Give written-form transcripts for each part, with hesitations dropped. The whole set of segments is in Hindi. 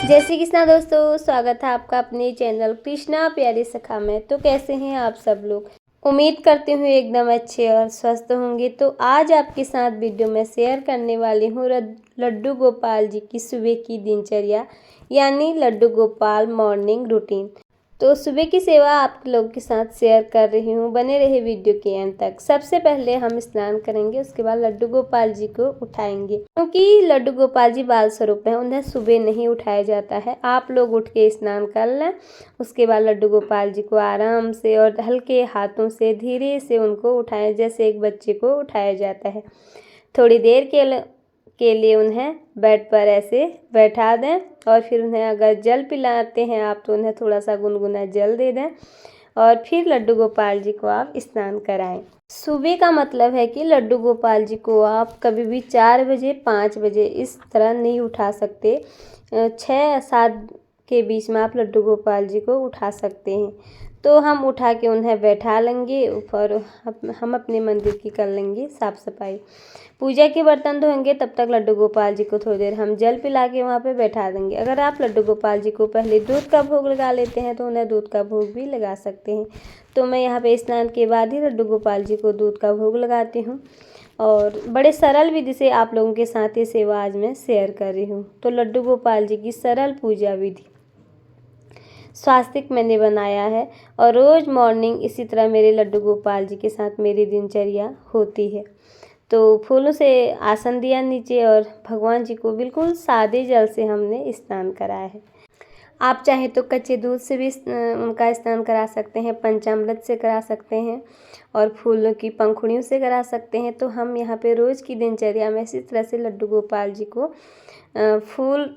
जय श्री कृष्णा दोस्तों, स्वागत है आपका अपने चैनल कृष्णा प्यारी सखा में। तो कैसे हैं आप सब लोग? उम्मीद करती हूँ एकदम अच्छे और स्वस्थ होंगे। तो आज आपके साथ वीडियो में शेयर करने वाली हूँ लड्डू गोपाल जी की सुबह की दिनचर्या, यानी लड्डू गोपाल मॉर्निंग रूटीन। तो सुबह की सेवा आप लोग के साथ शेयर कर रही हूँ, बने रहे वीडियो के अंत तक। सबसे पहले हम स्नान करेंगे, उसके बाद लड्डू गोपाल जी को उठाएंगे, क्योंकि लड्डू गोपाल जी बाल स्वरूप हैं, उन्हें सुबह नहीं उठाया जाता है। आप लोग उठ के स्नान कर लें, उसके बाद लड्डू गोपाल जी को आराम से और हल्के हाथों से धीरे से उनको उठाएं, जैसे एक बच्चे को उठाया जाता है। थोड़ी देर के लिए उन्हें बेड पर ऐसे बैठा दें और फिर उन्हें अगर जल पिलाते हैं आप तो उन्हें थोड़ा सा गुनगुना जल दे दें और फिर लड्डू गोपाल जी को आप स्नान कराएं। सुबह का मतलब है कि लड्डू गोपाल जी को आप कभी भी 4 बजे 5 बजे इस तरह नहीं उठा सकते। 6-7 के बीच में आप लड्डू गोपाल जी को उठा सकते हैं। तो हम उठा के उन्हें बैठा लेंगे और हम अपने मंदिर की कर लेंगे साफ़ सफाई। पूजा के बर्तन धोएंगे, तब तक लड्डू गोपाल जी को थोड़ी देर हम जल पिला के वहाँ पे बैठा देंगे। अगर आप लड्डू गोपाल जी को पहले दूध का भोग लगा लेते हैं तो उन्हें दूध का भोग भी लगा सकते हैं। तो मैं यहाँ पे स्नान के बाद ही लड्डू गोपाल जी को दूध का भोग लगाती हूँ और बड़े सरल विधि से आप लोगों के साथ ये सेवा आज मैं शेयर कर रही हूँ। तो लड्डू गोपाल जी की सरल पूजा विधि स्वास्तिक मैंने बनाया है और रोज़ मॉर्निंग इसी तरह मेरे लड्डू गोपाल जी के साथ मेरी दिनचर्या होती है। तो फूलों से आसन दिया नीचे और भगवान जी को बिल्कुल सादे जल से हमने स्नान कराया है। आप चाहें तो कच्चे दूध से भी उनका स्नान करा सकते हैं, पंचामृत से करा सकते हैं और फूलों की पंखुड़ियों से करा सकते हैं। तो हम यहाँ पे रोज़ की दिनचर्या में इसी तरह से लड्डू गोपाल जी को फूल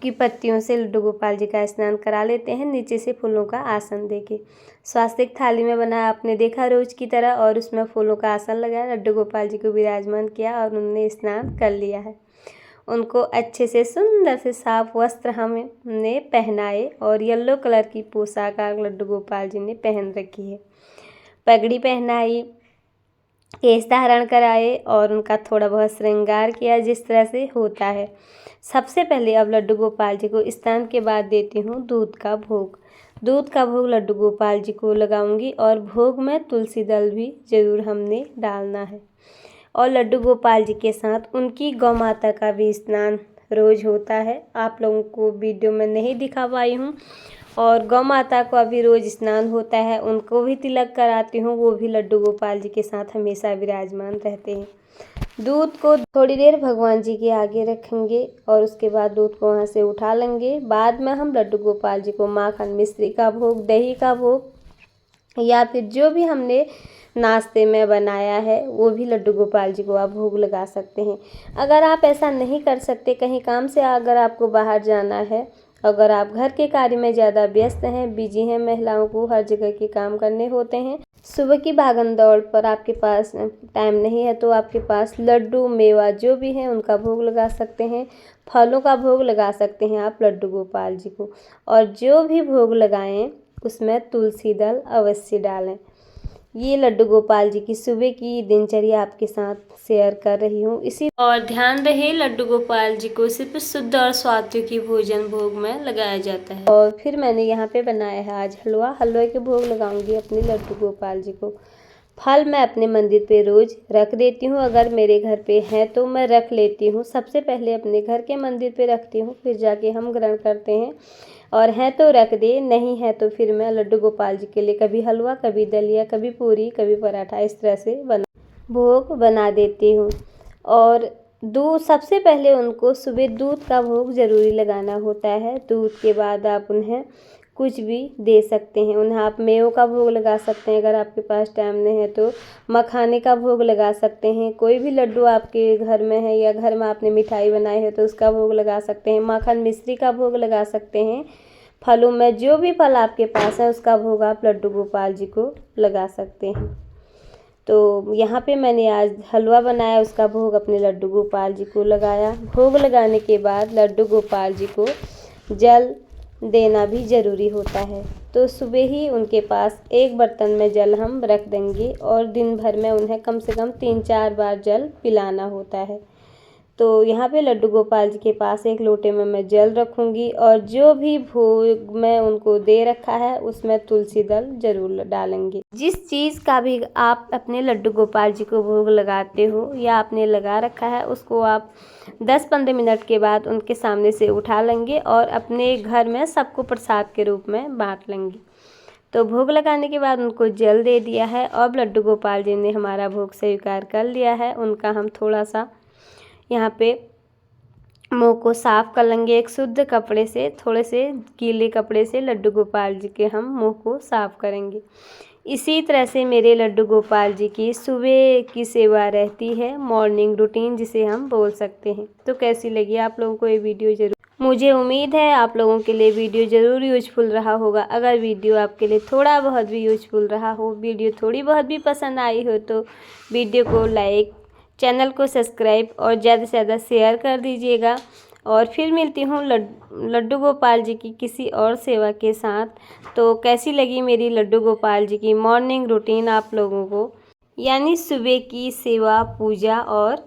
की पत्तियों से लड्डू गोपाल जी का स्नान करा लेते हैं, नीचे से फूलों का आसन देके। स्वास्तिक थाली में बनाया आपने देखा रोज की तरह और उसमें फूलों का आसन लगाया, लड्डू गोपाल जी को विराजमान किया और उन्होंने स्नान कर लिया है। उनको अच्छे से सुंदर से साफ वस्त्र हमने पहनाए और येलो कलर की पोशाक लड्डू गोपाल जी ने पहन रखी है। पगड़ी पहनाई, केश धारण कराए और उनका थोड़ा बहुत श्रृंगार किया जिस तरह से होता है। सबसे पहले अब लड्डू गोपाल जी को स्नान के बाद देती हूँ दूध का भोग। दूध का भोग लड्डू गोपाल जी को लगाऊंगी और भोग में तुलसी दल भी ज़रूर हमने डालना है। और लड्डू गोपाल जी के साथ उनकी गौ माता का भी स्नान रोज़ होता है। आप लोगों को वीडियो में नहीं दिखा पाई हूँ और गौ माता को अभी रोज़ स्नान होता है, उनको भी तिलक कराती हूँ, वो भी लड्डू गोपाल जी के साथ हमेशा विराजमान रहते हैं। दूध को थोड़ी देर भगवान जी के आगे रखेंगे और उसके बाद दूध को वहाँ से उठा लेंगे। बाद में हम लड्डू गोपाल जी को माखन मिश्री का भोग, दही का भोग या फिर जो भी हमने नाश्ते में बनाया है वो भी लड्डू गोपाल जी को आप भोग लगा सकते हैं। अगर आप ऐसा नहीं कर सकते, कहीं काम से अगर आपको बाहर जाना है, अगर आप घर के कार्य में ज़्यादा व्यस्त हैं, बिजी हैं, महिलाओं को हर जगह के काम करने होते हैं, सुबह की भागम दौड़ पर आपके पास टाइम नहीं है, तो आपके पास लड्डू मेवा जो भी है उनका भोग लगा सकते हैं, फलों का भोग लगा सकते हैं आप लड्डू गोपाल जी को। और जो भी भोग लगाएं उसमें तुलसी दल अवश्य डालें। ये लड्डू गोपाल जी की सुबह की दिनचर्या आपके साथ शेयर कर रही हूँ। इसी और ध्यान रहे लड्डू गोपाल जी को सिर्फ शुद्ध और सात्विक की भोजन भोग में लगाया जाता है। और फिर मैंने यहाँ पे बनाया है आज हलवे के भोग लगाऊंगी अपने लड्डू गोपाल जी को। फल मैं अपने मंदिर पे रोज़ रख देती हूँ, अगर मेरे घर पे है तो मैं रख लेती हूँ। सबसे पहले अपने घर के मंदिर पे रखती हूँ, फिर जाके हम ग्रहण करते हैं। और है तो रख दे, नहीं है तो फिर मैं लड्डू गोपाल जी के लिए कभी हलवा, कभी दलिया, कभी पूरी, कभी पराठा इस तरह से भोग बना देती हूँ। और दूध, सबसे पहले उनको सुबह दूध का भोग ज़रूरी लगाना होता है। दूध के बाद आप उन्हें कुछ भी दे सकते हैं। उन्हें आप मेवों का भोग लगा सकते हैं, अगर आपके पास टाइम नहीं है तो मखाने का भोग लगा सकते हैं। कोई भी लड्डू आपके घर में है या घर में आपने मिठाई बनाई है तो उसका भोग लगा सकते हैं। माखन मिश्री का भोग लगा सकते हैं। फलों में जो भी फल आपके पास है उसका भोग आप लड्डू गोपाल जी को लगा सकते हैं। तो यहाँ पे मैंने आज हलवा बनाया, उसका भोग अपने लड्डू गोपाल जी को लगाया। भोग लगाने के बाद लड्डू गोपाल जी को जल देना भी ज़रूरी होता है। तो सुबह ही उनके पास एक बर्तन में जल हम रख देंगे और दिन भर में उन्हें कम से कम 3-4 बार जल पिलाना होता है। तो यहाँ पे लड्डू गोपाल जी के पास एक लोटे में मैं जल रखूँगी और जो भी भोग मैं उनको दे रखा है उसमें तुलसी दल जरूर डालेंगे। जिस चीज़ का भी आप अपने लड्डू गोपाल जी को भोग लगाते हो या आपने लगा रखा है उसको आप 10-15 मिनट के बाद उनके सामने से उठा लेंगे और अपने घर में सबको प्रसाद के रूप में बांट लेंगे। तो भोग लगाने के बाद उनको जल दे दिया है। अब लड्डू गोपाल जी ने हमारा भोग स्वीकार कर लिया है। उनका हम थोड़ा सा यहाँ पे मुंह को साफ कर लेंगे एक शुद्ध कपड़े से, थोड़े से गीले कपड़े से लड्डू गोपाल जी के हम मुंह को साफ करेंगे। इसी तरह से मेरे लड्डू गोपाल जी की सुबह की सेवा रहती है, मॉर्निंग रूटीन जिसे हम बोल सकते हैं। तो कैसी लगी आप लोगों को ये वीडियो जरूर, मुझे उम्मीद है आप लोगों के लिए वीडियो ज़रूर यूजफुल रहा होगा। अगर वीडियो आपके लिए थोड़ा बहुत भी यूजफुल रहा हो, वीडियो थोड़ी बहुत भी पसंद आई हो तो वीडियो को लाइक, चैनल को सब्सक्राइब और ज़्यादा से ज़्यादा शेयर कर दीजिएगा। और फिर मिलती हूँ लड्डू गोपाल जी की किसी और सेवा के साथ। तो कैसी लगी मेरी लड्डू गोपाल जी की मॉर्निंग रूटीन आप लोगों को, यानी सुबह की सेवा, पूजा और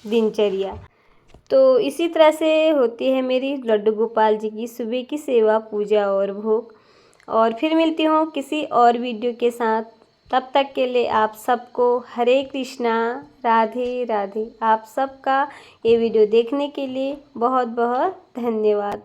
दिनचर्या। तो इसी तरह से होती है मेरी लड्डू गोपाल जी की सुबह की सेवा, पूजा और भोग। और फिर मिलती हूँ किसी और वीडियो के साथ। तब तक के लिए आप सबको हरे कृष्णा, राधे राधे। आप सबका ये वीडियो देखने के लिए बहुत बहुत धन्यवाद।